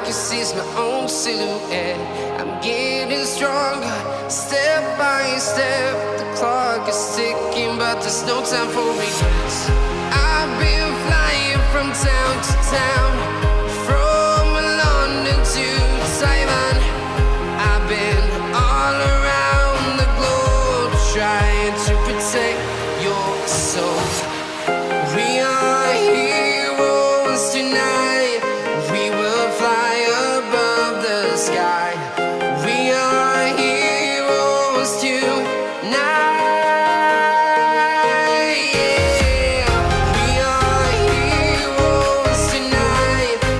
can see it's my own silhouette. I'm getting stronger, step by step. The clock is ticking, but there's no time for regrets. I've been flying from town to town,